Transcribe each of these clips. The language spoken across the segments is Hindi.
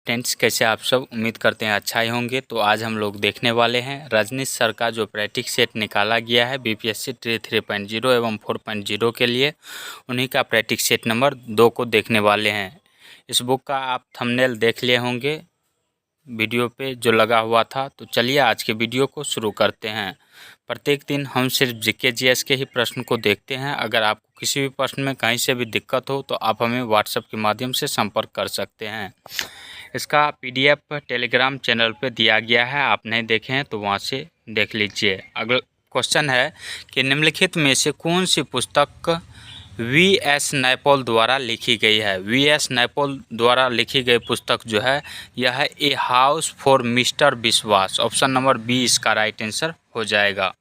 फ्रेंड्स, कैसे आप सब? उम्मीद करते हैं अच्छा ही होंगे। तो आज हम लोग देखने वाले हैं रजनीश सर का जो प्रैक्टिस सेट निकाला गया है बीपीएससी 3.0 एवं 4.0 के लिए, उन्हीं का प्रैक्टिस सेट नंबर 2 को देखने वाले हैं। इस बुक का आप थंबनेल देख लिए होंगे वीडियो पे जो लगा हुआ था। तो चलिए आज के वीडियो को शुरू करते हैं। प्रत्येक दिन हम सिर्फ जीके जीएस के ही प्रश्न को देखते हैं। अगर आपको किसी भी प्रश्न में कहीं से भी दिक्कत हो तो आप हमें व्हाट्सएप के माध्यम से संपर्क कर सकते हैं। इसका पीडीएफ टेलीग्राम चैनल पे दिया गया है, आप नहीं देखे हैं तो वहाँ से देख लीजिए। अगला क्वेश्चन है कि निम्नलिखित में से कौन सी पुस्तक वी.एस. नैपॉल द्वारा लिखी गई है। वी.एस. नैपॉल द्वारा लिखी गई पुस्तक जो है यह है ए हाउस फॉर मिस्टर विश्वास। ऑप्शन नंबर बी इसका राइट आंसर हो जाएगा।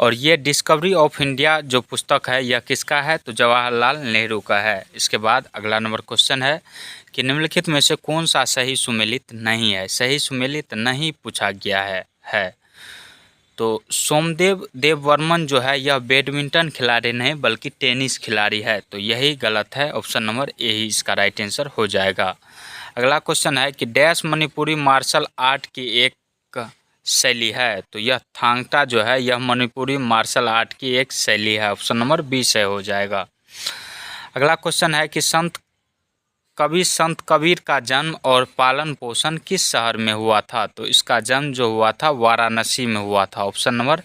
और ये डिस्कवरी ऑफ इंडिया जो पुस्तक है यह किसका है? तो जवाहरलाल नेहरू का है। इसके बाद अगला नंबर क्वेश्चन है कि निम्नलिखित में से कौन सा सही सुमेलित नहीं है। सही सुमेलित नहीं पूछा गया है। तो सोमदेव देववर्मन जो है यह बैडमिंटन खिलाड़ी नहीं बल्कि टेनिस खिलाड़ी है, तो यही गलत है। ऑप्शन नंबर ए ही इसका राइट आंसर हो जाएगा। अगला क्वेश्चन है कि डैश मणिपुरी मार्शल आर्ट की एक शैली है। तो यह थांगटा जो है यह मणिपुरी मार्शल आर्ट की एक शैली है। ऑप्शन नंबर बी से हो जाएगा। अगला क्वेश्चन है कि संत कबीर का जन्म और पालन पोषण किस शहर में हुआ था। तो इसका जन्म जो हुआ था वाराणसी में हुआ था। ऑप्शन नंबर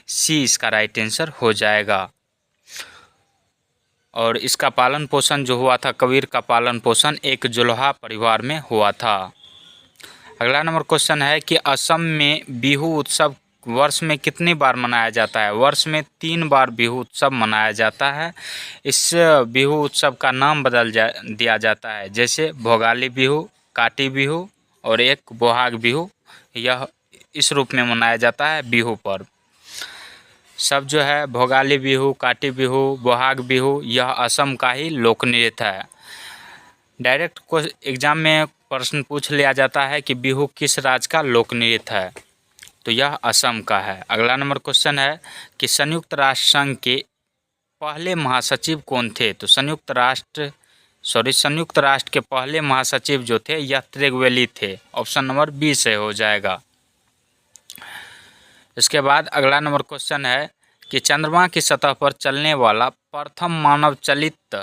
सी इसका राइट आंसर हो जाएगा। और इसका पालन पोषण जो हुआ था, कबीर का पालन पोषण एक जुलाहा परिवार में हुआ था। अगला नंबर क्वेश्चन है कि असम में बिहू उत्सव वर्ष में कितनी बार मनाया जाता है। वर्ष में 3 बार बिहू उत्सव मनाया जाता है। इस बिहू उत्सव का नाम दिया जाता है, जैसे भोगाली बिहू, काटी बिहू और एक बोहाग बिहू। यह इस रूप में मनाया जाता है बिहू पर्व। सब जो है भोगाली बिहू, काटी बिहू, बोहाग बिहू यह असम का ही लोक नृत्य है। डायरेक्ट एग्जाम में प्रश्न पूछ लिया जाता है कि बिहू किस राज्य का लोक नृत्य है, तो यह असम का है। अगला नंबर क्वेश्चन है कि संयुक्त राष्ट्र संघ के पहले महासचिव कौन थे। तो संयुक्त राष्ट्र के पहले महासचिव जो थे यह त्रिगवेली थे। ऑप्शन नंबर बी से हो जाएगा। इसके बाद अगला नंबर क्वेश्चन है कि चंद्रमा की सतह पर चलने वाला प्रथम मानव चालित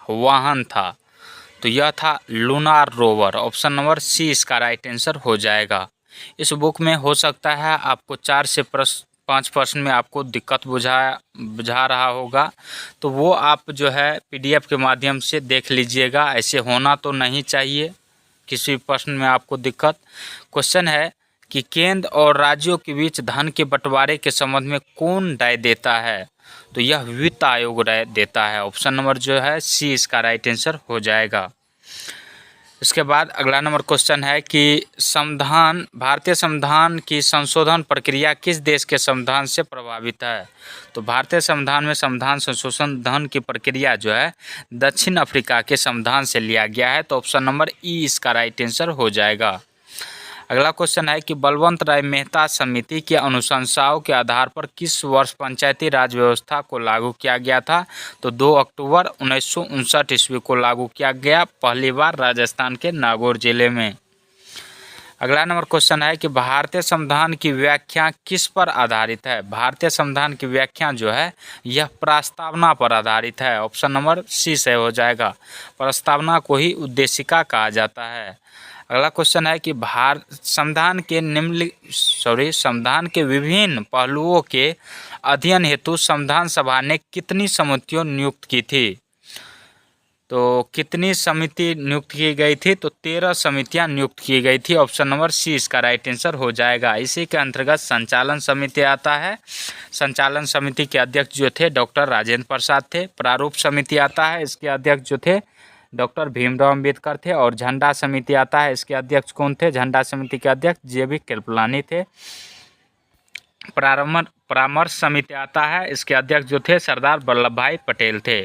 वाहन था। तो यह था lunar rover. Option number C इसका राइट आंसर हो जाएगा। इस बुक में हो सकता है आपको 4 से 5 प्रश्न में आपको दिक्कत बुझा रहा होगा, तो वो आप जो है पीडीएफ के माध्यम से देख लीजिएगा। ऐसे होना तो नहीं चाहिए किसी प्रश्न में आपको दिक्कत। क्वेश्चन है कि केंद्र और राज्यों के बीच धन के बंटवारे के संबंध में कौन राय देता है। तो यह वित्त आयोग राय देता है। ऑप्शन नंबर जो है सी इसका राइट आंसर हो जाएगा। इसके बाद अगला नंबर क्वेश्चन है कि भारतीय संविधान की संशोधन प्रक्रिया किस देश के संविधान से प्रभावित है। तो भारतीय संविधान में संविधान संशोधन की प्रक्रिया जो है दक्षिण अफ्रीका के संविधान से लिया गया है। तो ऑप्शन नंबर ई इसका राइट आंसर हो जाएगा। अगला क्वेश्चन है कि बलवंत राय मेहता समिति की अनुशंसाओं के आधार पर किस वर्ष पंचायती राज व्यवस्था को लागू किया गया था। तो 2 अक्टूबर 1959 ईस्वी को लागू किया गया, पहली बार राजस्थान के नागौर जिले में। अगला नंबर क्वेश्चन है कि भारतीय संविधान की व्याख्या किस पर आधारित है। भारतीय संविधान की व्याख्या जो है यह प्रस्तावना पर आधारित है। ऑप्शन नंबर सी से हो जाएगा। प्रस्तावना को ही उद्देशिका कहा जाता है। अगला क्वेश्चन है कि संविधान के विभिन्न पहलुओं के अध्ययन हेतु संविधान सभा ने कितनी समितियों नियुक्त की थी। तो कितनी समिति नियुक्त की गई थी। तो 13 समितियां नियुक्त की गई थी। ऑप्शन नंबर सी इसका राइट आंसर हो जाएगा। इसी के अंतर्गत संचालन समिति आता है। संचालन समिति के अध्यक्ष जो थे डॉक्टर राजेंद्र प्रसाद थे। प्रारूप समिति आता है, इसके अध्यक्ष जो थे डॉक्टर भीमराव अंबेडकर थे। और झंडा समिति आता है, इसके अध्यक्ष कौन थे। झंडा समिति के अध्यक्ष जे.बी. कृपलानी थे। परामर्श समिति आता है, इसके अध्यक्ष जो थे सरदार वल्लभ भाई पटेल थे।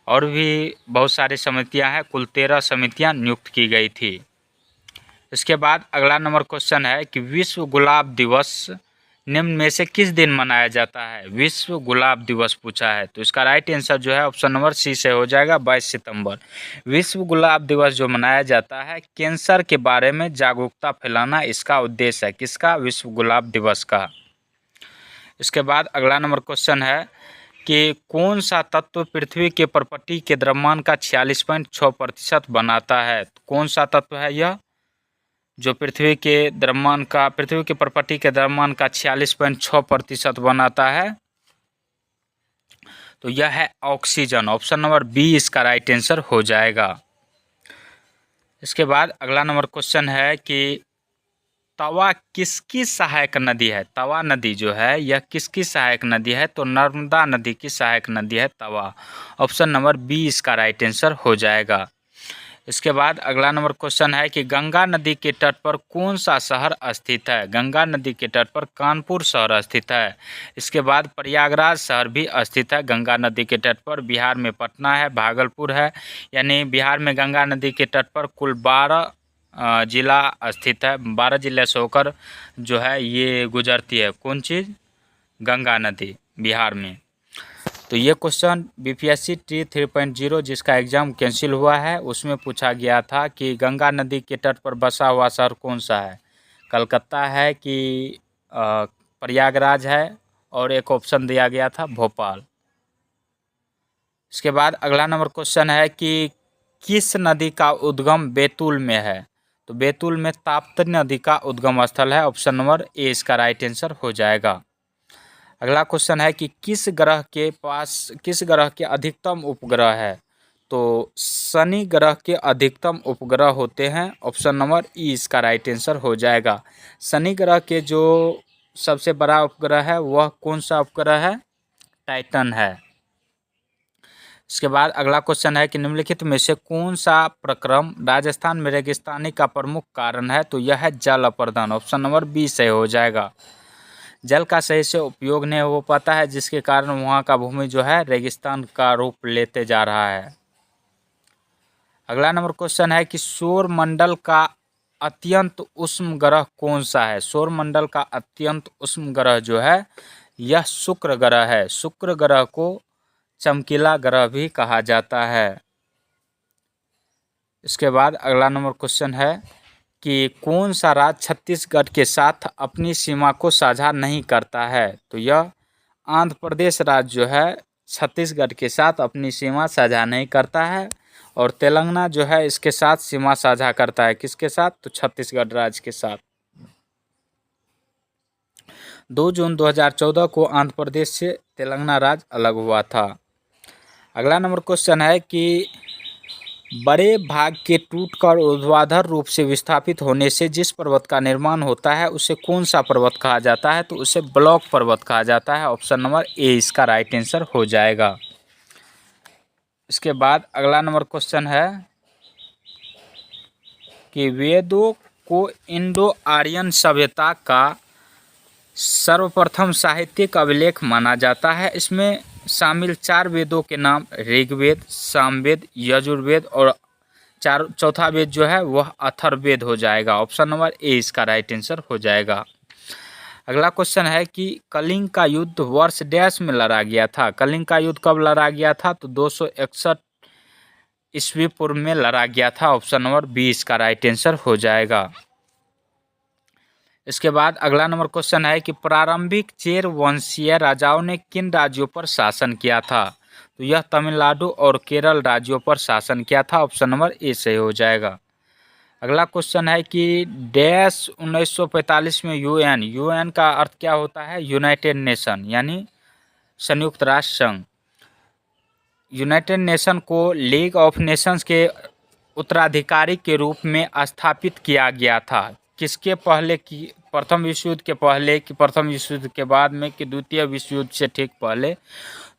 और भी बहुत सारी समितियां हैं, कुल 13 समितियां नियुक्त की गई थी। इसके बाद अगला नंबर क्वेश्चन है कि विश्व गुलाब दिवस निम्न में से किस दिन मनाया जाता है? विश्व गुलाब दिवस पूछा है, तो इसका राइट आंसर जो है ऑप्शन नंबर सी से हो जाएगा 22 सितंबर। विश्व गुलाब दिवस जो मनाया जाता है, कैंसर के बारे में जागरूकता फैलाना इसका उद्देश्य है। किसका? विश्व गुलाब दिवस का। इसके बाद अगला नंबर क्वेश्चन है कि कौन सा तत्व पृथ्वी के प्रपटी के द्रव्यमान का 46.6% बनाता है? कौन सा तत्व है यह जो पृथ्वी के प्रपटी के द्रव्यमान का 46.6% बनाता है? तो यह है ऑक्सीजन। ऑप्शन नंबर बी इसका राइट आंसर हो जाएगा। इसके बाद अगला नंबर क्वेश्चन है कि तवा किसकी सहायक नदी है? तवा नदी जो है यह किसकी सहायक नदी है? तो नर्मदा नदी की सहायक नदी है तवा। ऑप्शन नंबर बी इसका राइट आंसर हो जाएगा। इसके बाद अगला नंबर क्वेश्चन है कि गंगा नदी के तट पर कौन सा शहर स्थित है? गंगा नदी के तट पर कानपुर शहर स्थित है। इसके बाद प्रयागराज शहर भी स्थित है गंगा नदी के तट पर। बिहार में पटना है, भागलपुर है, यानी बिहार में गंगा नदी के तट पर कुल 12 जिला स्थित है। 12 जिले से होकर जो है ये गुजरती है कौन चीज़? गंगा नदी बिहार में। तो ये क्वेश्चन बीपीएससी टी 3.0 जिसका एग्ज़ाम कैंसिल हुआ है उसमें पूछा गया था कि गंगा नदी के तट पर बसा हुआ शहर कौन सा है? कलकत्ता है कि प्रयागराज है, और एक ऑप्शन दिया गया था भोपाल। इसके बाद अगला नंबर क्वेश्चन है कि किस नदी का उद्गम बैतूल में है? तो बैतूल में ताप्ती नदी का उद्गम स्थल है। ऑप्शन नंबर ए इसका राइट आंसर हो जाएगा। अगला क्वेश्चन है कि किस ग्रह के अधिकतम उपग्रह है? तो शनि ग्रह के अधिकतम उपग्रह होते हैं। ऑप्शन नंबर ई इसका राइट आंसर हो जाएगा। शनि ग्रह के जो सबसे बड़ा उपग्रह है वह कौन सा उपग्रह है? टाइटन है। इसके बाद अगला क्वेश्चन है कि निम्नलिखित में से कौन सा प्रक्रम राजस्थान में रेगिस्तानी का प्रमुख कारण है? तो यह है जल अपर्दन। ऑप्शन नंबर बी सही हो जाएगा। जल का सही से उपयोग नहीं हो पाता है जिसके कारण वहाँ का भूमि जो है रेगिस्तान का रूप लेते जा रहा है। अगला नंबर क्वेश्चन है कि सौर मंडल का अत्यंत उष्म ग्रह कौन सा है? सौर मंडल का अत्यंत उष्म ग्रह जो है यह शुक्र ग्रह है। शुक्र ग्रह को चमकीला ग्रह भी कहा जाता है। इसके बाद अगला नंबर क्वेश्चन है कि कौन सा राज्य छत्तीसगढ़ के साथ अपनी सीमा को साझा नहीं करता है? तो यह आंध्र प्रदेश राज्य जो है छत्तीसगढ़ के साथ अपनी सीमा साझा नहीं करता है, और तेलंगाना जो है इसके साथ सीमा साझा करता है। किसके साथ? तो छत्तीसगढ़ राज्य के साथ। 2 जून 2014 को आंध्र प्रदेश से तेलंगाना राज्य अलग हुआ था। अगला नंबर क्वेश्चन है कि बड़े भाग के टूटकर ऊर्ध्वाधर रूप से विस्थापित होने से जिस पर्वत का निर्माण होता है उसे कौन सा पर्वत कहा जाता है? तो उसे ब्लॉक पर्वत कहा जाता है। ऑप्शन नंबर ए इसका राइट आंसर हो जाएगा। इसके बाद अगला नंबर क्वेश्चन है कि वेदों को इंडो आर्यन सभ्यता का सर्वप्रथम साहित्यिक अभिलेख माना जाता है। इसमें शामिल 4 वेदों के नाम ऋग्वेद, सामवेद, यजुर्वेद और चौथा वेद जो है वह अथर्ववेद हो जाएगा। ऑप्शन नंबर ए इसका राइट आंसर हो जाएगा। अगला क्वेश्चन है कि कलिंग का युद्ध वर्ष डैश में लड़ा गया था? कलिंग का युद्ध कब लड़ा गया था? तो 261 ईस्वी पूर्व में लड़ा गया था। ऑप्शन नंबर बी इसका राइट आंसर हो जाएगा। इसके बाद अगला नंबर क्वेश्चन है कि प्रारंभिक चेर वंशीय राजाओं ने किन राज्यों पर शासन किया था? तो यह तमिलनाडु और केरल राज्यों पर शासन किया था। ऑप्शन नंबर ए सही हो जाएगा। अगला क्वेश्चन है कि डैश 1945 में यूएन का अर्थ क्या होता है? यूनाइटेड नेशन, यानी संयुक्त राष्ट्र संघ। यूनाइटेड नेशन को लीग ऑफ नेशंस के उत्तराधिकारी के रूप में स्थापित किया गया था। किसके पहले की? प्रथम विश्व युद्ध के पहले कि प्रथम विश्व युद्ध के बाद में कि द्वितीय विश्व युद्ध से ठीक पहले?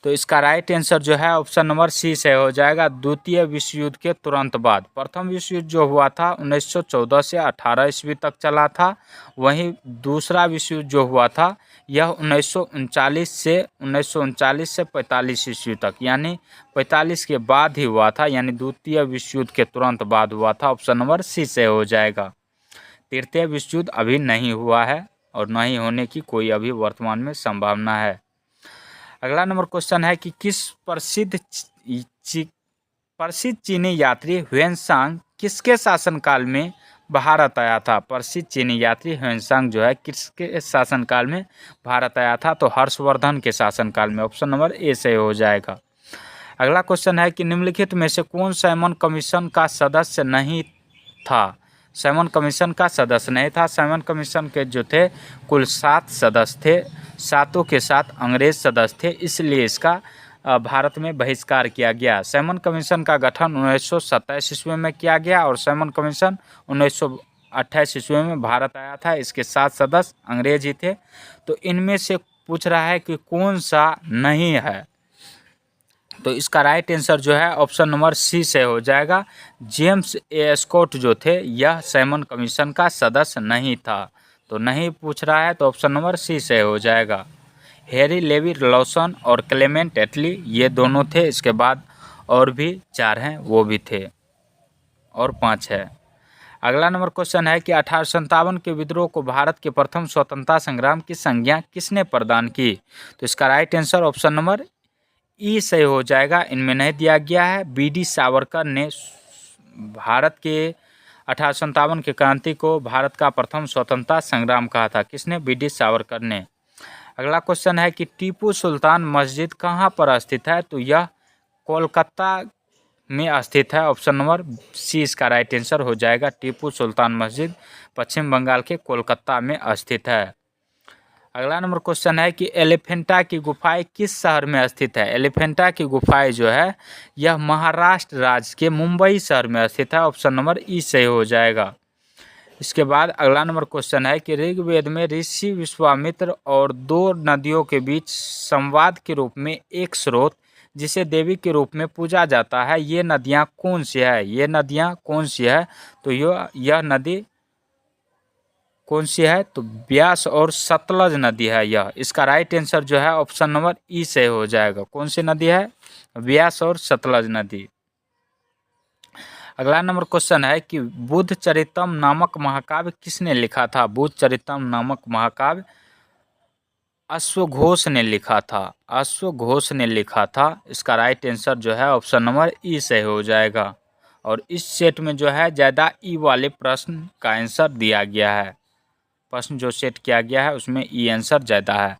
तो इसका राइट आंसर जो है ऑप्शन नंबर सी से हो जाएगा। द्वितीय विश्व युद्ध के तुरंत बाद। प्रथम विश्व युद्ध जो हुआ था 1914 से 18 ईस्वी तक चला था। वहीं दूसरा विश्व युद्ध जो हुआ था यह 1939 से 45 ईस्वी तक, यानी 45 के बाद ही हुआ था, यानी द्वितीय विश्व युद्ध के तुरंत बाद हुआ था। ऑप्शन नंबर सी से हो जाएगा। तृतीय विश्व युद्ध अभी नहीं हुआ है। और न ही होने की कोई अभी वर्तमान में संभावना है। अगला नंबर क्वेश्चन है कि किस प्रसिद्ध चीनी यात्री ह्वेनसांग किसके शासनकाल में भारत आया था? प्रसिद्ध चीनी यात्री ह्वेनसांग जो है किसके शासनकाल में भारत आया था? तो हर्षवर्धन के शासनकाल में। ऑप्शन नंबर ए सही हो जाएगा। अगला क्वेश्चन है कि निम्नलिखित में से कौन साइमन कमीशन का सदस्य नहीं था? साइमन कमीशन का सदस्य नहीं था। साइमन कमीशन के जो थे कुल 7 सदस्य थे, 7 के 7 अंग्रेज सदस्य थे, इसलिए इसका भारत में बहिष्कार किया गया। साइमन कमीशन का गठन 1927 ईस्वी में किया गया और साइमन कमीशन 1928 ईस्वी में भारत आया था। इसके 7 सदस्य अंग्रेज ही थे। तो इनमें से पूछ रहा है कि कौन सा नहीं है, तो इसका राइट आंसर जो है ऑप्शन नंबर सी से हो जाएगा। जेम्स ए स्कॉट जो थे यह साइमन कमीशन का सदस्य नहीं था। तो नहीं पूछ रहा है तो ऑप्शन नंबर सी से हो जाएगा। हैरी लेवी लॉसन और क्लेमेंट एटली ये दोनों थे। इसके बाद और भी 4 हैं वो भी थे और 5 है। अगला नंबर क्वेश्चन है कि 1857 के विद्रोह को भारत के प्रथम स्वतंत्रता संग्राम की संज्ञा किसने प्रदान की? तो इसका राइट आंसर ऑप्शन नंबर ई सही हो जाएगा। इनमें नहीं दिया गया है। बी.डी. सावरकर ने भारत के 1857 के क्रांति को भारत का प्रथम स्वतंत्रता संग्राम कहा था। किसने? बी.डी. सावरकर ने। अगला क्वेश्चन है कि टीपू सुल्तान मस्जिद कहाँ पर स्थित है? तो यह कोलकाता में स्थित है। ऑप्शन नंबर सी इसका राइट आंसर हो जाएगा। टीपू सुल्तान मस्जिद पश्चिम बंगाल के कोलकाता में स्थित है। अगला नंबर क्वेश्चन है कि एलिफेंटा की गुफाएं किस शहर में स्थित है? एलिफेंटा की गुफाएं जो है यह महाराष्ट्र राज्य के मुंबई शहर में स्थित है। ऑप्शन नंबर ई सही हो जाएगा। इसके बाद अगला नंबर क्वेश्चन है कि ऋग्वेद में ऋषि विश्वामित्र और 2 नदियों के बीच संवाद के रूप में एक स्रोत जिसे देवी के रूप में पूजा जाता है, ये नदियाँ कौन सी है? ये नदियाँ कौन सी है? तो यह नदी कौन सी है? तो ब्यास और सतलज नदी है यह। इसका राइट आंसर जो है ऑप्शन नंबर ई से हो जाएगा। कौन सी नदी है? ब्यास और सतलज नदी। अगला नंबर क्वेश्चन है कि बुद्ध चरितम नामक महाकाव्य किसने लिखा था? बुद्ध चरितम नामक महाकाव्य अश्वघोष ने लिखा था। अश्वघोष ने लिखा था। इसका राइट आंसर जो है ऑप्शन नंबर ई से हो जाएगा। और इस सेट में जो है ज़्यादा ई वाले प्रश्न का आंसर दिया गया है। प्रश्न जो सेट किया गया है उसमें ई आंसर ज़्यादा है।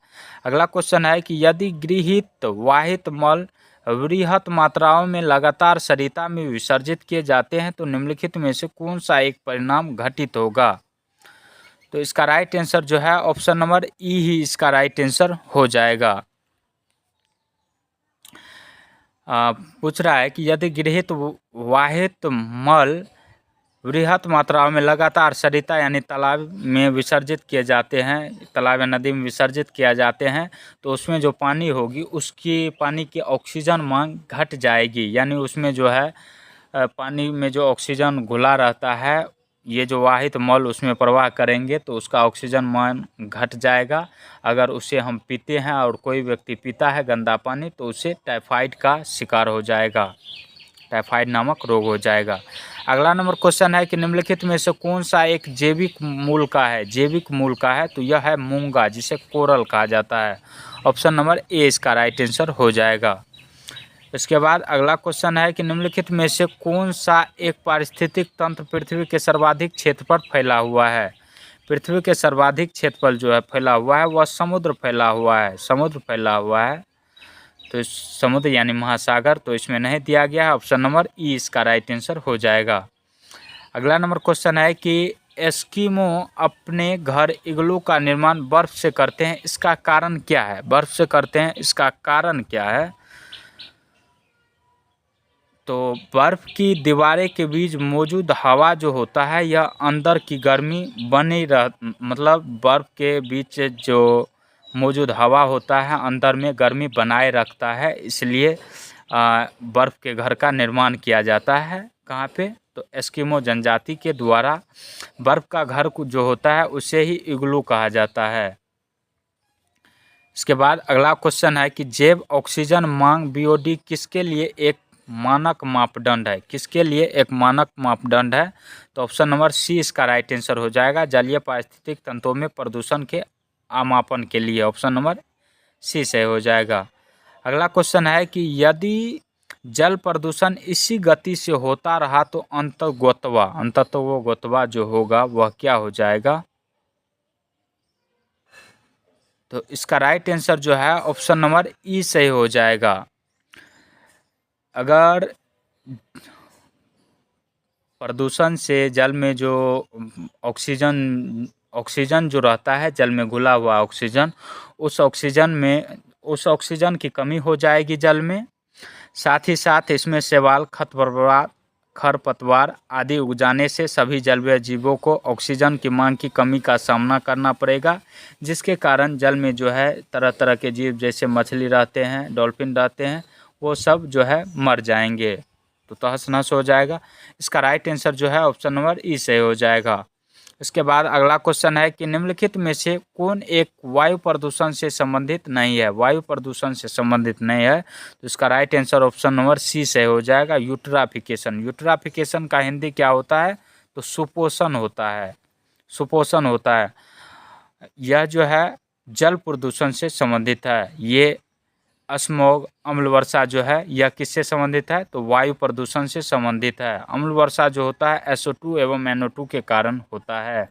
अगला क्वेश्चन है कि यदि गृहीत वाहित मल वृहत मात्राओं में लगातार सरिता में विसर्जित किए जाते हैं तो निम्नलिखित में से कौन सा एक परिणाम घटित होगा? तो इसका राइट आंसर जो है ऑप्शन नंबर ई ही इसका राइट आंसर हो जाएगा। पूछ रहा है कि यदि गृहीत वाहित मल वृहत मात्राओं में लगातार सरिता यानी तालाब में विसर्जित किए जाते हैं, तालाब या नदी में विसर्जित किया जाते हैं, तो उसमें जो पानी होगी उसकी पानी की ऑक्सीजन मांग घट जाएगी। यानी उसमें जो है पानी में जो ऑक्सीजन घुला रहता है, ये जो वाहित मल उसमें प्रवाह करेंगे तो उसका ऑक्सीजन मान घट जाएगा। अगर उसे हम पीते हैं और कोई व्यक्ति पीता है गंदा पानी तो उसे टाइफाइड का शिकार हो जाएगा, टाइफाइड नामक रोग हो जाएगा। अगला नंबर क्वेश्चन है कि निम्नलिखित में से कौन सा एक जैविक मूल का है? जैविक मूल का है तो यह है मूंगा, जिसे कोरल कहा जाता है। ऑप्शन नंबर ए इसका राइट आंसर हो जाएगा। इसके बाद अगला क्वेश्चन है कि निम्नलिखित में से कौन सा एक पारिस्थितिक तंत्र पृथ्वी के सर्वाधिक क्षेत्र पर फैला हुआ है? पृथ्वी के सर्वाधिक क्षेत्र पर जो है फैला हुआ है वह समुद्र फैला हुआ है। समुद्र फैला हुआ है तो समुद्र यानी महासागर, तो इसमें नहीं दिया गया है। ऑप्शन नंबर ई इसका राइट आंसर हो जाएगा। अगला नंबर क्वेश्चन है कि एस्किमो अपने घर इग्लू का निर्माण बर्फ से करते हैं, इसका कारण क्या है? बर्फ से करते हैं, इसका कारण क्या है? तो बर्फ की दीवारें के बीच मौजूद हवा जो होता है यह अंदर की गर्मी बनी मतलब बर्फ के बीच जो मौजूद हवा होता है अंदर में गर्मी बनाए रखता है, इसलिए बर्फ़ के घर का निर्माण किया जाता है। कहाँ पे? तो एस्किमो जनजाति के द्वारा बर्फ़ का घर जो होता है उसे ही इग्लू कहा जाता है। इसके बाद अगला क्वेश्चन है कि जैव ऑक्सीजन मांग बीओडी किसके लिए एक मानक मापदंड है। किसके लिए एक मानक मापदंड है? तो ऑप्शन नंबर सी इसका राइट आंसर हो जाएगा, जलीय पारिस्थितिक तंत्रों में प्रदूषण के आमापन के लिए। ऑप्शन नंबर सी से हो जाएगा। अगला क्वेश्चन है कि यदि जल प्रदूषण इसी गति से होता रहा तो अंततोगत्वा जो होगा वह क्या हो जाएगा? तो इसका राइट आंसर जो है ऑप्शन नंबर ई सही हो जाएगा। अगर प्रदूषण से जल में जो ऑक्सीजन जो रहता है, जल में घुला हुआ ऑक्सीजन, उस ऑक्सीजन की कमी हो जाएगी जल में। साथ ही साथ इसमें शैवाल, खरपतवार आदि उग जाने से सभी जलीय जीवों को ऑक्सीजन की मांग की कमी का सामना करना पड़ेगा, जिसके कारण जल में जो है तरह तरह के जीव जैसे मछली रहते हैं, डॉल्फिन रहते हैं, वो सब जो है मर जाएंगे, तो तहस नहस हो जाएगा। इसका राइट आंसर जो है ऑप्शन नंबर ई से हो जाएगा। इसके बाद अगला क्वेश्चन है कि निम्नलिखित में से कौन एक वायु प्रदूषण से संबंधित नहीं है? वायु प्रदूषण से संबंधित नहीं है, तो इसका right answer option number C से हो जाएगा, यूट्राफिकेशन। यूट्राफिकेशन का हिंदी क्या होता है? तो सुपोषण होता है, सुपोषण होता है। यह जो है जल प्रदूषण से संबंधित है। ये स्मॉग, अम्ल वर्षा जो है यह किससे संबंधित है? तो वायु प्रदूषण से संबंधित है। अम्ल वर्षा जो होता है SO2 एवं NO2 के कारण होता है।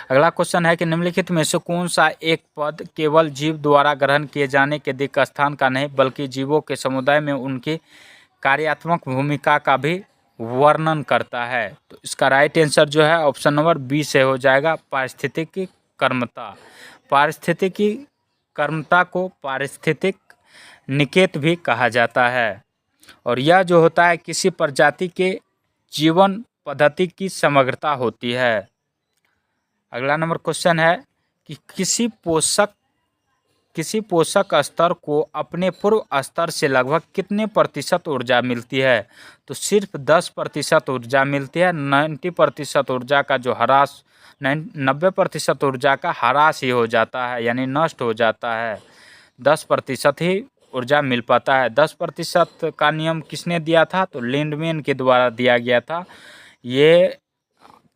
अगला क्वेश्चन है कि निम्नलिखित में से कौन सा एक पद केवल जीव द्वारा ग्रहण किए जाने के दिक् स्थान का नहीं बल्कि जीवों के समुदाय में उनकी कार्यात्मक भूमिका का भी वर्णन करता है? तो इसका राइट आंसर जो है ऑप्शन नंबर बी से हो जाएगा, पारिस्थितिकी कर्मता। पारिस्थितिकी कर्मता को पारिस्थितिक निकेत भी कहा जाता है, और यह जो होता है किसी प्रजाति के जीवन पद्धति की समग्रता होती है। अगला नंबर क्वेश्चन है कि किसी पोषक स्तर को अपने पूर्व स्तर से लगभग कितने प्रतिशत ऊर्जा मिलती है? तो सिर्फ 10% ऊर्जा मिलती है। 90% ऊर्जा का जो ह्रास 90% ऊर्जा का ह्रास ही हो जाता है, यानी नष्ट हो जाता है। 10% ही ऊर्जा मिल पाता है। 10% का नियम किसने दिया था? तो लिंडमैन के द्वारा दिया गया था। ये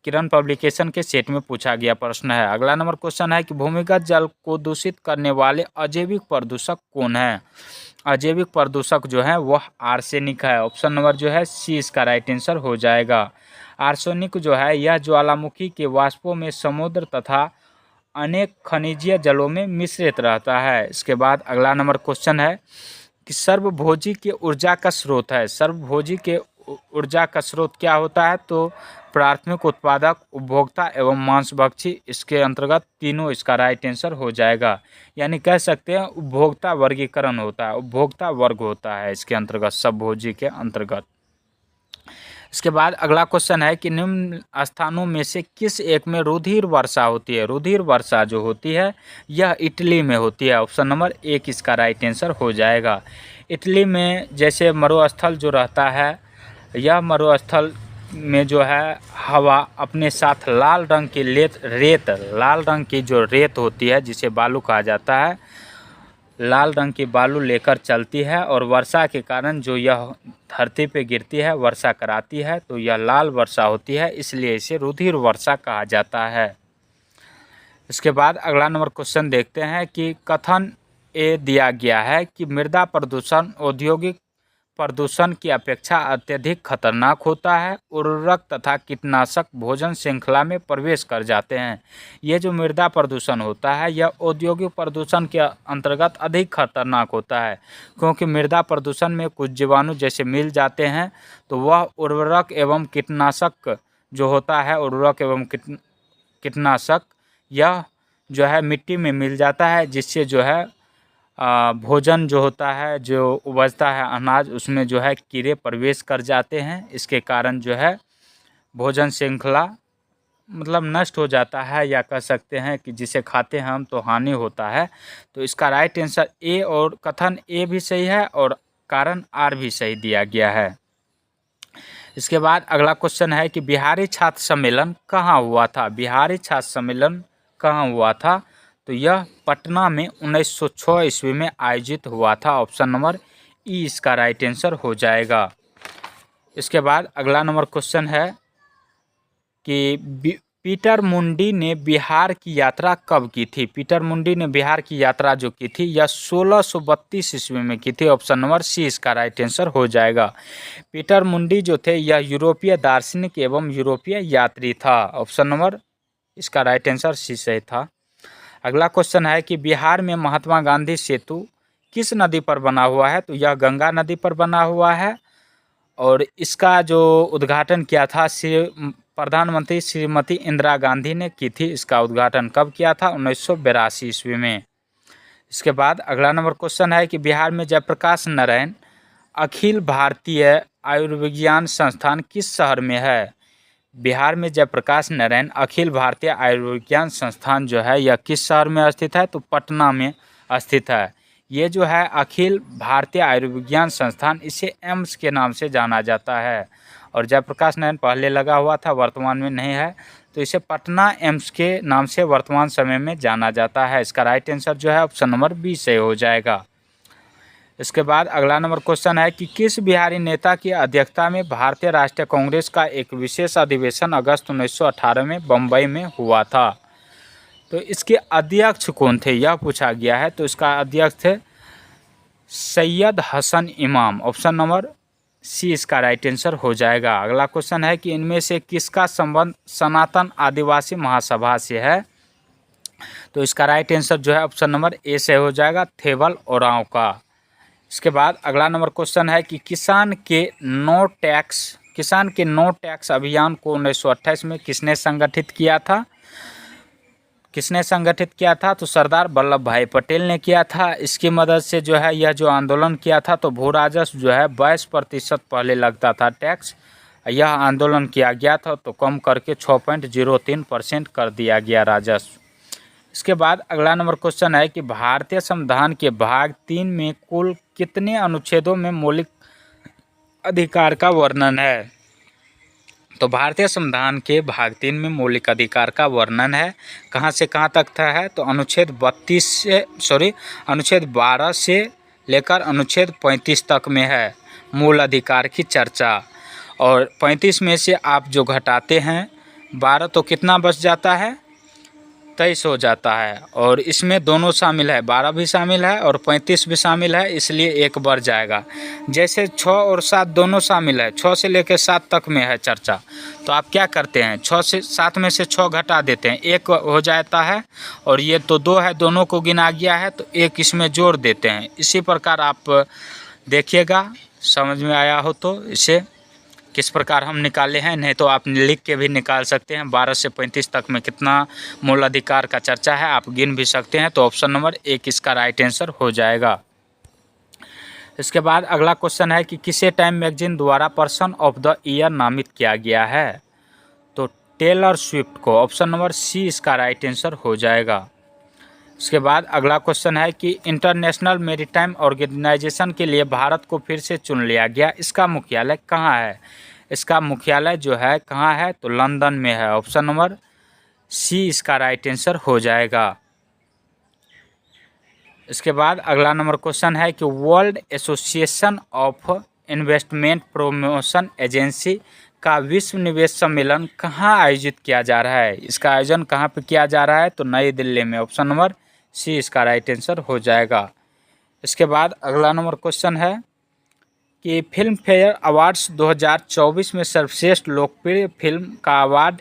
किरण पब्लिकेशन के सेट में पूछा गया प्रश्न है। अगला नंबर क्वेश्चन है कि भूमिगत जल को दूषित करने वाले अजैविक प्रदूषक कौन है? अजैविक प्रदूषक जो है वह आर्सेनिक है। ऑप्शन नंबर जो है सी इसका राइट आंसर हो जाएगा। आर्सेनिक जो है यह ज्वालामुखी के वाष्पों में, समुद्र तथा अनेक खनिजीय जलों में मिश्रित रहता है। इसके बाद अगला नंबर क्वेश्चन है कि सर्वभोजी के ऊर्जा का स्रोत है। सर्वभोजी के ऊर्जा का स्रोत क्या होता है? तो प्राथमिक उत्पादक, उपभोक्ता एवं मांसभक्षी, इसके अंतर्गत तीनों इसका राइट आंसर हो जाएगा। यानी कह सकते हैं उपभोक्ता वर्गीकरण होता है, उपभोक्ता वर्ग होता है इसके अंतर्गत, सर्वभोजी के अंतर्गत। इसके बाद अगला क्वेश्चन है कि निम्न स्थानों में से किस एक में रुधिर वर्षा होती है? रुधिर वर्षा जो होती है यह इटली में होती है। ऑप्शन नंबर एक इसका राइट आंसर हो जाएगा। इटली में जैसे मरुस्थल जो रहता है, यह मरुस्थल में जो है हवा अपने साथ लाल रंग की लाल रंग की जो रेत होती है जिसे बालू कहा जाता है, लाल रंग की बालू लेकर चलती है, और वर्षा के कारण जो यह धरती पे गिरती है, वर्षा कराती है, तो यह लाल वर्षा होती है, इसलिए इसे रुधिर वर्षा कहा जाता है। इसके बाद अगला नंबर क्वेश्चन देखते हैं कि कथन ए दिया गया है कि मृदा प्रदूषण औद्योगिक प्रदूषण की अपेक्षा अत्यधिक खतरनाक होता है। उर्वरक तथा कीटनाशक भोजन श्रृंखला में प्रवेश कर जाते हैं। ये जो मृदा प्रदूषण होता है यह औद्योगिक प्रदूषण के अंतर्गत अधिक खतरनाक होता है, क्योंकि मृदा प्रदूषण में कुछ जीवाणु जैसे मिल जाते हैं, तो वह उर्वरक एवं कीटनाशक जो होता है, उर्वरक एवं कीटनाशक यह जो है मिट्टी में मिल जाता है, जिससे जो है भोजन जो होता है, जो उपजता है अनाज, उसमें जो है कीड़े प्रवेश कर जाते हैं। इसके कारण जो है भोजन श्रृंखला मतलब नष्ट हो जाता है, या कह सकते हैं कि जिसे खाते हैं हम तो हानि होता है। तो इसका राइट आंसर ए, और कथन ए भी सही है और कारण आर भी सही दिया गया है। इसके बाद अगला क्वेश्चन है कि बिहारी छात्र सम्मेलन कहाँ हुआ था? बिहारी छात्र सम्मेलन कहाँ हुआ था? तो यह पटना में 1906 ईस्वी में आयोजित हुआ था। ऑप्शन नंबर ई इसका राइट आंसर हो जाएगा। इसके बाद अगला नंबर क्वेश्चन है कि पीटर मुंडी ने बिहार की यात्रा कब की थी। पीटर मुंडी ने बिहार की यात्रा जो की थी यह 1632 ईस्वी में की थी। ऑप्शन नंबर सी इसका राइट आंसर हो जाएगा। पीटर मुंडी जो थे यह यूरोपीय दार्शनिक एवं यूरोपीय यात्री था। ऑप्शन नंबर इसका राइट आंसर सी सही था। अगला क्वेश्चन है कि बिहार में महात्मा गांधी सेतु किस नदी पर बना हुआ है। तो यह गंगा नदी पर बना हुआ है और इसका जो उद्घाटन किया था प्रधानमंत्री श्रीमती इंदिरा गांधी ने की थी। इसका उद्घाटन कब किया था? 1982 ईस्वी में। इसके बाद अगला नंबर क्वेश्चन है कि बिहार में जयप्रकाश नारायण अखिल भारतीय आयुर्विज्ञान संस्थान किस शहर में है। बिहार में जयप्रकाश नारायण अखिल भारतीय आयुर्विज्ञान संस्थान जो है यह किस शहर में स्थित है? तो पटना में स्थित है। ये जो है अखिल भारतीय आयुर्विज्ञान संस्थान, इसे एम्स के नाम से जाना जाता है और जयप्रकाश नारायण पहले लगा हुआ था, वर्तमान में नहीं है, तो इसे पटना एम्स के नाम से वर्तमान समय में जाना जाता है। इसका राइट आंसर जो है ऑप्शन नंबर बी से हो जाएगा। इसके बाद अगला नंबर क्वेश्चन है कि किस बिहारी नेता की अध्यक्षता में भारतीय राष्ट्रीय कांग्रेस का एक विशेष अधिवेशन अगस्त 1918 में बम्बई में हुआ था। तो इसके अध्यक्ष कौन थे यह पूछा गया है। तो इसका अध्यक्ष थे सैयद हसन इमाम। ऑप्शन नंबर सी इसका राइट आंसर हो जाएगा। अगला क्वेश्चन है कि इनमें से किसका संबंध सनातन आदिवासी महासभा से है। तो इसका राइट आंसर जो है ऑप्शन नंबर ए से हो जाएगा, थेवल ओरांव का। इसके बाद अगला नंबर क्वेश्चन है कि किसान के नो टैक्स अभियान को 1928 में किसने संगठित किया था। तो सरदार वल्लभ भाई पटेल ने किया था। इसकी मदद से जो है यह जो आंदोलन किया था तो भू राजस्व जो है 22% पहले लगता था टैक्स, यह आंदोलन किया गया था तो कम करके 6.03% कर दिया गया राजस्व। इसके बाद अगला नंबर क्वेश्चन है कि भारतीय संविधान के भाग 3 में कुल कितने अनुच्छेदों में मौलिक अधिकार का वर्णन है। तो भारतीय संविधान के भाग 3 में मौलिक अधिकार का वर्णन है, कहाँ से कहाँ तक था है। तो अनुच्छेद 12 से लेकर अनुच्छेद 35 तक में है मूल अधिकार की चर्चा। और 35 में से आप जो घटाते हैं 12 तो कितना बच जाता है? 23 हो जाता है। और इसमें दोनों शामिल है, 12 भी शामिल है और 35 भी शामिल है, इसलिए एक बढ़ जाएगा। जैसे 6 और 7 दोनों शामिल है, 6 से लेकर 7 तक में है चर्चा, तो आप क्या करते हैं 6 से 7 में से 6 घटा देते हैं, 1 हो जाता है। और ये तो 2 है, दोनों को गिना गया है तो 1 इसमें जोड़ देते हैं। इसी प्रकार आप देखिएगा, समझ में आया हो तो इसे किस प्रकार हम निकाले हैं, नहीं तो आप लिख के भी निकाल सकते हैं। 12 से 35 तक में कितना मूल अधिकार का चर्चा है आप गिन भी सकते हैं। तो ऑप्शन नंबर 1 इसका राइट आंसर हो जाएगा। इसके बाद अगला क्वेश्चन है कि किसे टाइम मैगजीन द्वारा पर्सन ऑफ द ईयर नामित किया गया है। तो टेलर स्विफ्ट को। ऑप्शन नंबर सी इसका राइट आंसर हो जाएगा। इसके बाद अगला क्वेश्चन है कि इंटरनेशनल मैरीटाइम ऑर्गेनाइजेशन के लिए भारत को फिर से चुन लिया गया, इसका मुख्यालय कहाँ है। इसका मुख्यालय जो है कहाँ है? तो लंदन में है। ऑप्शन नंबर सी इसका राइट आंसर हो जाएगा। इसके बाद अगला नंबर क्वेश्चन है कि world association of investment promotion agency का विश्व निवेश सम्मेलन कहाँ आयोजित किया जा रहा है। इसका आयोजन कहाँ पे किया जा रहा है? तो नई दिल्ली में। ऑप्शन नंबर सी इसका राइट आंसर हो जाएगा। इसके बाद अगला नंबर क्वेश्चन है कि फिल्म फेयर अवार्ड्स 2024 में सर्वश्रेष्ठ लोकप्रिय फिल्म का अवार्ड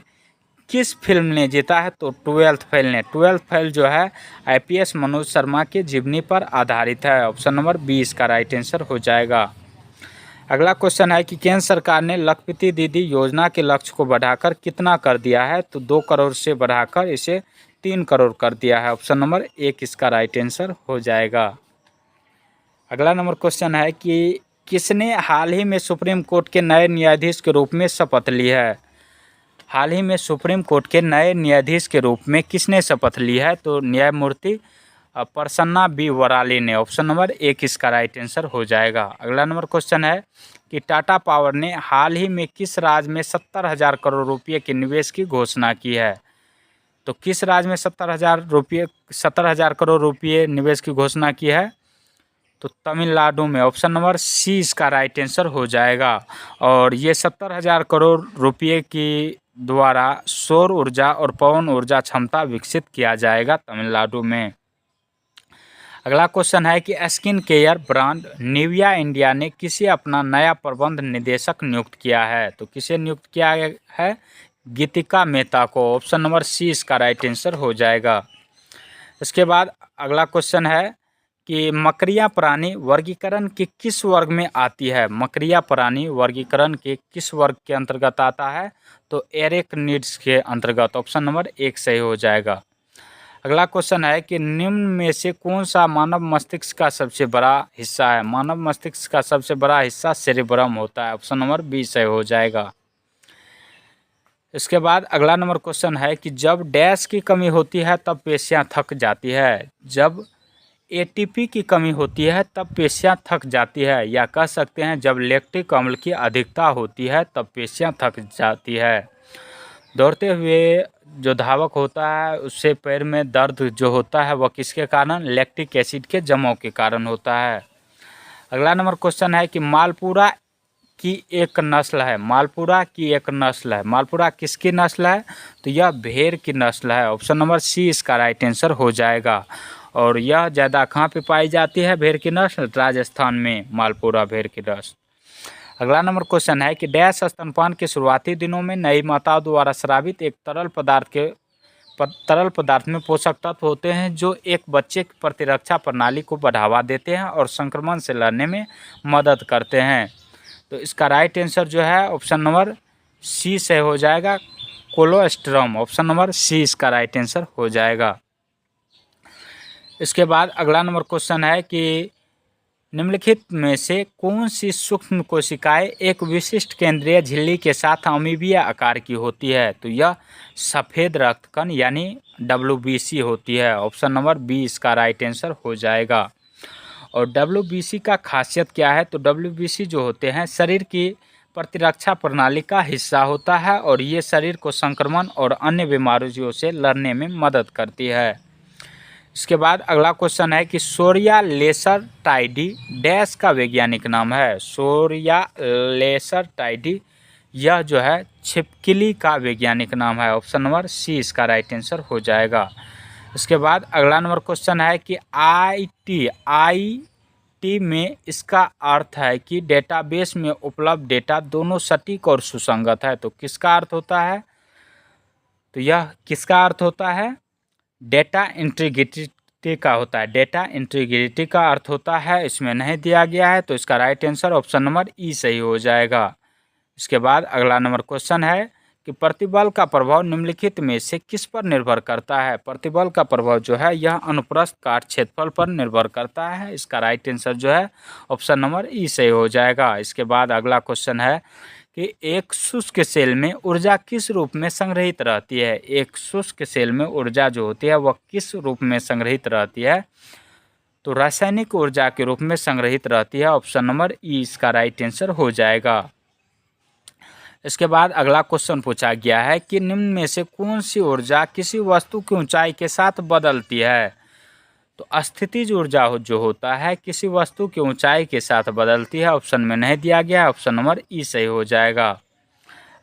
किस फिल्म ने जीता है। तो 12th फेल ने। 12th फेल जो है IPS मनोज शर्मा के जीवनी पर आधारित है। ऑप्शन नंबर बी इसका राइट आंसर हो जाएगा। अगला क्वेश्चन है कि केंद्र सरकार ने लखपति दीदी योजना के लक्ष्य को बढ़ाकर कितना कर दिया है। तो 2 करोड़ से बढ़ाकर इसे 3 करोड़ कर दिया है। ऑप्शन नंबर 1 इसका राइट आंसर हो जाएगा। अगला नंबर क्वेश्चन है कि किसने हाल ही में सुप्रीम कोर्ट के नए न्यायाधीश के रूप में शपथ ली है। हाल ही में सुप्रीम कोर्ट के नए न्यायाधीश के रूप में किसने शपथ ली है। तो न्यायमूर्ति प्रसन्ना बी वराली ने। ऑप्शन नंबर 1 इसका राइट आंसर हो जाएगा। अगला नंबर क्वेश्चन है कि टाटा पावर ने हाल ही में किस राज्य में 70,000 करोड़ रुपये के निवेश की घोषणा की है। तो किस राज्य में 70,000 करोड़ रुपये निवेश की घोषणा की है। तो तमिलनाडु में ऑप्शन नंबर सी इसका राइट आंसर हो जाएगा। और ये 70,000 करोड़ रुपये की द्वारा सौर ऊर्जा और पवन ऊर्जा क्षमता विकसित किया जाएगा तमिलनाडु में। अगला क्वेश्चन है कि skin care brand Nivea India ने किसे अपना नया प्रबंध निदेशक नियुक्त किया है? तो किसे नियुक्त किया है? गीतिका मेहता को। ऑप्शन नंबर सी इसका राइट आंसर हो जाएगा। इसके बाद अगला क्वेश्चन है कि मकड़िया प्राणी वर्गीकरण के किस वर्ग में आती है? मकड़िया प्राणी वर्गीकरण के किस वर्ग के अंतर्गत आता है? तो एरेक्निड्स के अंतर्गत। ऑप्शन नंबर 1 सही हो जाएगा। अगला क्वेश्चन है कि निम्न में से कौन सा मानव मस्तिष्क का सबसे बड़ा हिस्सा है? मानव मस्तिष्क का सबसे बड़ा हिस्सा सेरेब्रम होता है। ऑप्शन नंबर बी सही हो जाएगा। इसके बाद अगला नंबर क्वेश्चन है कि जब डैश की कमी होती है तब पेशियां थक जाती है। जब एटीपी की कमी होती है तब पेशियां थक जाती है, या कह सकते हैं जब लैक्टिक अम्ल की अधिकता होती है तब पेशियां थक जाती है। दौड़ते हुए जो धावक होता है उससे पैर में दर्द जो होता है वह किसके कारण? लैक्टिक एसिड के जमाव के कारण होता है। अगला नंबर क्वेश्चन है कि मालपुरा की एक नस्ल है। मालपुरा की एक नस्ल है। मालपुरा किसकी नस्ल है? तो यह भेड़ की नस्ल है। ऑप्शन नंबर सी इसका राइट आंसर हो जाएगा। और यह ज़्यादा कहाँ पे पाई जाती है भेड़ की नस्ल? राजस्थान में मालपुरा भेड़ की नस्ल। अगला नंबर क्वेश्चन है कि डैश स्तनपान के शुरुआती दिनों में नई माताओं द्वारा स्रावित एक तरल पदार्थ में पोषक तत्व होते हैं जो एक बच्चे की प्रतिरक्षा प्रणाली को बढ़ावा देते हैं और संक्रमण से लड़ने में मदद करते हैं। तो इसका राइट आंसर जो है ऑप्शन नंबर सी से हो जाएगा, कोलोस्ट्रम। ऑप्शन नंबर सी इसका राइट आंसर हो जाएगा। इसके बाद अगला नंबर क्वेश्चन है कि निम्नलिखित में से कौन सी सूक्ष्म कोशिकाएं एक विशिष्ट केंद्रीय झिल्ली के साथ अमीबीय आकार की होती है? तो यह सफ़ेद रक्तकण यानी WBC होती है। ऑप्शन नंबर बी इसका राइट आंसर हो जाएगा। और WBC का खासियत क्या है? तो WBC जो होते हैं शरीर की प्रतिरक्षा प्रणाली का हिस्सा होता है और ये शरीर को संक्रमण और अन्य बीमारियों से लड़ने में मदद करती है। इसके बाद अगला क्वेश्चन है कि सोरिया लेसर टाइडी डैश का वैज्ञानिक नाम है। सोरिया लेसर टाइडी यह जो है छिपकली का वैज्ञानिक नाम है। ऑप्शन नंबर सी इसका राइट आंसर हो जाएगा। इसके बाद अगला नंबर क्वेश्चन है कि आईटी में इसका अर्थ है कि डेटाबेस में उपलब्ध डेटा दोनों सटीक और सुसंगत है। तो किसका अर्थ होता है? तो यह किसका अर्थ होता है? डेटा इंटीग्रिटी का होता है। डेटा इंटीग्रिटी का अर्थ होता है, इसमें नहीं दिया गया है, तो इसका राइट आंसर ऑप्शन नंबर ई सही हो जाएगा। इसके बाद अगला नंबर क्वेश्चन है कि प्रतिबल का प्रभाव निम्नलिखित में से किस पर निर्भर करता है? प्रतिबल का प्रभाव जो है यह अनुप्रस्थ काट क्षेत्रफल पर निर्भर करता है। इसका राइट आंसर जो है ऑप्शन नंबर ई सही हो जाएगा। इसके बाद अगला क्वेश्चन है कि एक शुष्क सेल में ऊर्जा किस रूप में संग्रहित रहती है? एक शुष्क सेल में ऊर्जा जो होती है वह किस रूप में संग्रहित रहती है? तो रासायनिक ऊर्जा के रूप में संग्रहित रहती है। ऑप्शन नंबर ई इसका राइट आंसर हो जाएगा। इसके बाद अगला क्वेश्चन पूछा गया है कि निम्न में से कौन सी ऊर्जा किसी वस्तु की ऊंचाई के साथ बदलती है? तो अस्थितिज ऊर्जा जो होता है किसी वस्तु की ऊंचाई के साथ बदलती है। ऑप्शन में नहीं दिया गया है। ऑप्शन नंबर ई सही हो जाएगा।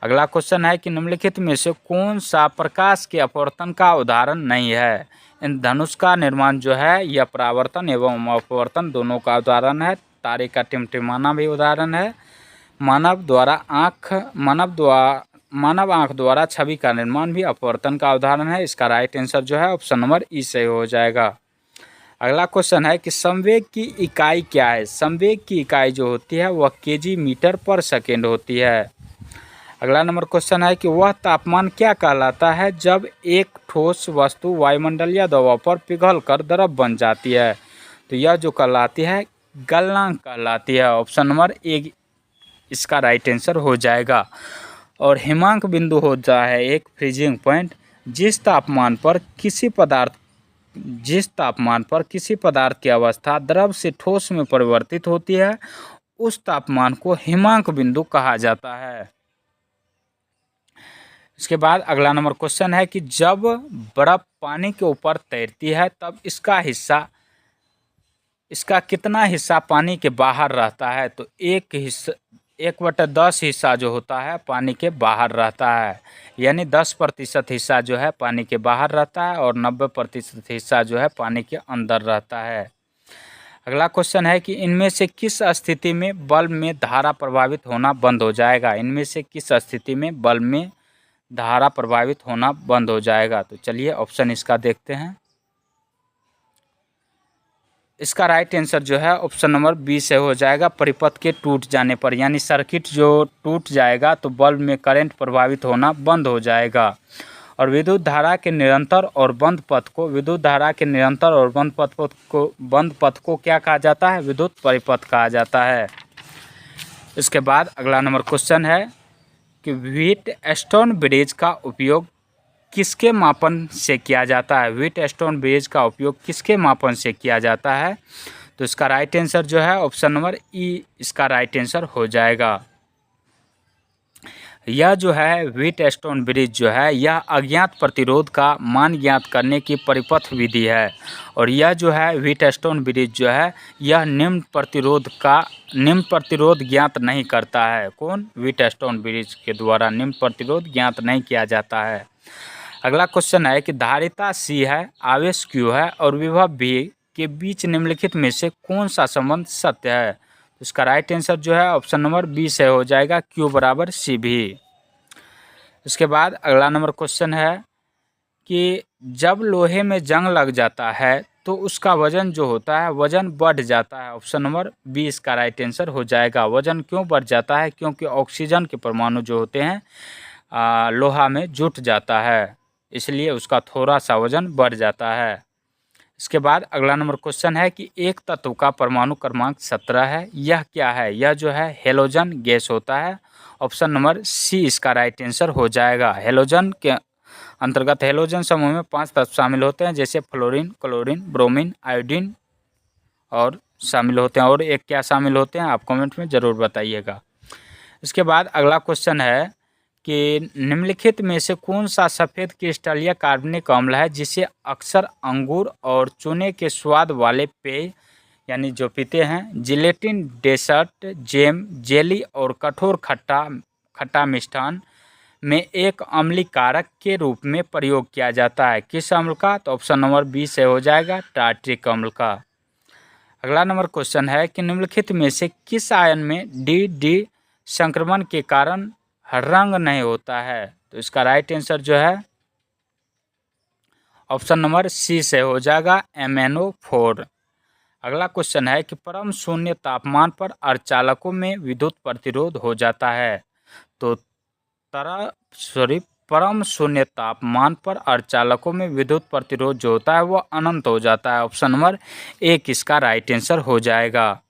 अगला क्वेश्चन है कि निम्नलिखित में से कौन सा प्रकाश के अपवर्तन का उदाहरण नहीं है? इन धनुष का निर्माण जो है यह परावर्तन एवं अपवर्तन दोनों का उदाहरण है। तारे का टिमटिमाना भी उदाहरण है। मानव आँख द्वारा छवि का निर्माण भी अपवर्तन का उदाहरण है। इसका राइट आंसर जो है ऑप्शन नंबर ई सही हो जाएगा। अगला क्वेश्चन है कि संवेग की इकाई क्या है? संवेग की इकाई जो होती है वह केजी मीटर पर सेकेंड होती है। अगला नंबर क्वेश्चन है कि वह तापमान क्या कहलाता है जब एक ठोस वस्तु वायुमंडलीय दबाव पर पिघलकर द्रव बन जाती है? तो यह जो कहलाती है गलनांक कहलाती है। ऑप्शन नंबर ए इसका राइट आंसर हो जाएगा। और हिमांक बिंदु होता है एक फ्रीजिंग पॉइंट जिस तापमान पर किसी पदार्थ की अवस्था द्रव से ठोस में परिवर्तित होती है, उस तापमान को हिमांक बिंदु कहा जाता है। इसके बाद अगला नंबर क्वेश्चन है कि जब बर्फ पानी के ऊपर तैरती है तब इसका हिस्सा इसका कितना हिस्सा पानी के बाहर रहता है? तो 1/10 हिस्सा जो होता है पानी के बाहर रहता है, यानी 10% हिस्सा जो है पानी के बाहर रहता है और 90% हिस्सा जो है पानी के अंदर रहता है। अगला क्वेश्चन है कि इनमें से किस स्थिति में बल्ब में धारा प्रभावित होना बंद हो जाएगा? इनमें से किस स्थिति में बल्ब में धारा प्रभावित होना बंद हो जाएगा? तो चलिए ऑप्शन इसका देखते हैं। इसका राइट आंसर जो है ऑप्शन नंबर बी से हो जाएगा, परिपथ के टूट जाने पर, यानी सर्किट जो टूट जाएगा तो बल्ब में करंट प्रभावित होना बंद हो जाएगा। और विद्युत धारा के निरंतर और बंद पथ को बंद पथ को क्या कहा जाता है? विद्युत परिपथ कहा जाता है। इसके बाद अगला नंबर क्वेश्चन है कि व्हीटस्टोन ब्रिज का उपयोग किसके मापन से किया जाता है? व्हीटस्टोन ब्रिज का उपयोग किसके मापन से किया जाता है? तो इसका राइट आंसर जो है ऑप्शन नंबर ई इसका राइट आंसर हो जाएगा। यह जो है व्हीटस्टोन ब्रिज जो है यह अज्ञात प्रतिरोध का मान ज्ञात करने की परिपथ विधि है। और यह जो है व्हीटस्टोन ब्रिज जो है यह निम्न प्रतिरोध ज्ञात नहीं करता है। कौन? व्हीटस्टोन ब्रिज के द्वारा निम्न प्रतिरोध ज्ञात नहीं किया जाता है। अगला क्वेश्चन है कि धारिता C है, आवेश Q है और विभव V के बीच निम्नलिखित में से कौन सा संबंध सत्य है? तो इसका राइट आंसर जो है ऑप्शन नंबर बी से हो जाएगा, Q बराबर CV। इसके बाद अगला नंबर क्वेश्चन है कि जब लोहे में जंग लग जाता है तो उसका वजन जो होता है वजन बढ़ जाता है। ऑप्शन नंबर बी इसका राइट आंसर हो जाएगा। वजन क्यों बढ़ जाता है? क्योंकि ऑक्सीजन के परमाणु जो होते हैं लोहा में जुट जाता है, इसलिए उसका थोड़ा सा वजन बढ़ जाता है। इसके बाद अगला नंबर क्वेश्चन है कि एक तत्व का परमाणु क्रमांक 17 है, यह क्या है? यह जो है हेलोजन गैस होता है। ऑप्शन नंबर सी इसका राइट आंसर हो जाएगा। हेलोजन के अंतर्गत हेलोजन समूह में 5 तत्व शामिल होते हैं, जैसे फ्लोरीन, क्लोरीन, ब्रोमीन, आयोडीन और शामिल होते हैं। और एक क्या शामिल होते हैं आप कमेंट में ज़रूर बताइएगा। इसके बाद अगला क्वेश्चन है कि निम्नलिखित में से कौन सा सफ़ेद क्रिस्टलीय कार्बनिक अम्ल है जिसे अक्सर अंगूर और चूने के स्वाद वाले पेय यानी जो पीते हैं, जिलेटिन, डेसर्ट, जेम, जेली और कठोर खट्टा मिष्ठान में एक अम्लीय कारक के रूप में प्रयोग किया जाता है? किस अम्ल का? तो ऑप्शन नंबर बी से हो जाएगा, टार्ट्रिक अम्ल का। अगला नंबर क्वेश्चन है कि निम्नलिखित में से किस आयन में डी संक्रमण के कारण रंग नहीं होता है? तो इसका राइट आंसर जो है ऑप्शन नंबर सी से हो जाएगा, MnO4। अगला क्वेश्चन है कि परम शून्य तापमान पर अर्धचालकों में विद्युत प्रतिरोध हो जाता है। तो परम शून्य तापमान पर अर्धचालकों में विद्युत प्रतिरोध जो होता है वह अनंत हो जाता है। ऑप्शन नंबर एक इसका राइट आंसर हो जाएगा।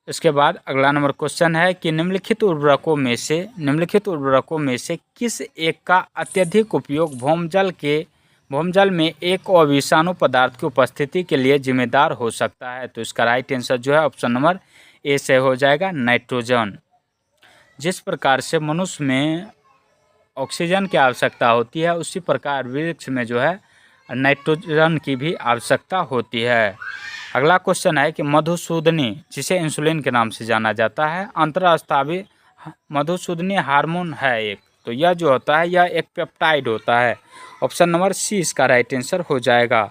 इसके बाद अगला नंबर क्वेश्चन है कि निम्नलिखित उर्वरकों में से किस एक का अत्यधिक उपयोग भौमजल में एक अविषाणु पदार्थ की उपस्थिति के लिए जिम्मेदार हो सकता है? तो इसका राइट आंसर जो है ऑप्शन नंबर ए से हो जाएगा, नाइट्रोजन। जिस प्रकार से मनुष्य में ऑक्सीजन की आवश्यकता होती है उसी प्रकार वृक्ष में जो है नाइट्रोजन की भी आवश्यकता होती है। अगला क्वेश्चन है कि मधुसूदनी, जिसे इंसुलिन के नाम से जाना जाता है, अंतरस्रावी मधुसूदनी हार्मोन है एक, तो यह जो होता है यह एक पेप्टाइड होता है। ऑप्शन नंबर सी इसका राइट आंसर हो जाएगा।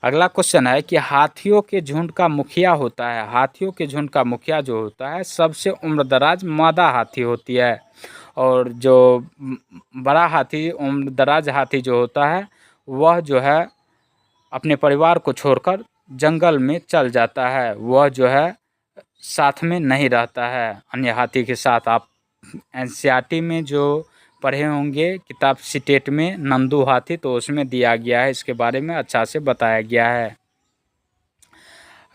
अगला क्वेश्चन है कि हाथियों के झुंड का मुखिया होता है। हाथियों के झुंड का मुखिया जो होता है सबसे उम्रदराज मादा हाथी होती है, और जो बड़ा हाथी उम्रदराज हाथी जो होता है वह जो है अपने परिवार को छोड़कर जंगल में चल जाता है, वह जो है साथ में नहीं रहता है अन्य हाथी के साथ। आप NCERT में जो पढ़े होंगे किताब सीटेट में नंदू हाथी, तो उसमें दिया गया है, इसके बारे में अच्छा से बताया गया है।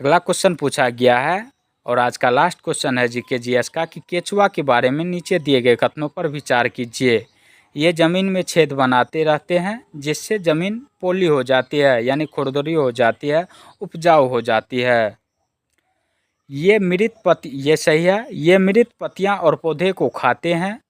अगला क्वेश्चन पूछा गया है और आज का लास्ट क्वेश्चन है GK GS का कि केचुआ के बारे में नीचे दिए गए कथनों पर विचार कीजिए। ये ज़मीन में छेद बनाते रहते हैं जिससे ज़मीन पोली हो जाती है, यानी खुरदरी हो जाती है, उपजाऊ हो जाती है। ये सही है। ये मृत पत्तियां और पौधे को खाते हैं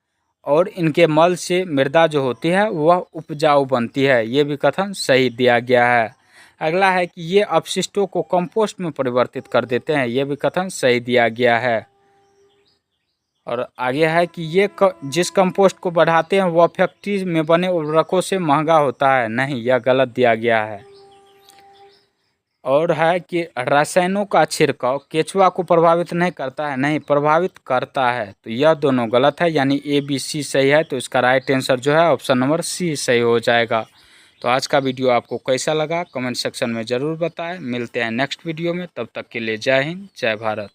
और इनके मल से मृदा जो होती है वह उपजाऊ बनती है, ये भी कथन सही दिया गया है। अगला है कि ये अपशिष्टों को कंपोस्ट में परिवर्तित कर देते हैं, ये भी कथन सही दिया गया है। और आगे है कि ये जिस कंपोस्ट को बढ़ाते हैं वह फैक्ट्री में बने उर्वरकों से महंगा होता है, नहीं, यह गलत दिया गया है। और है कि रसायनों का छिड़काव केचुआ को प्रभावित नहीं करता है, नहीं, प्रभावित करता है। तो यह दोनों गलत है, यानी ए बी सी सही है। तो इसका राइट आंसर जो है ऑप्शन नंबर सी सही हो जाएगा। तो आज का वीडियो आपको कैसा लगा कमेंट सेक्शन में ज़रूर बताएं। मिलते हैं नेक्स्ट वीडियो में, तब तक के लिए जय हिंद जय भारत।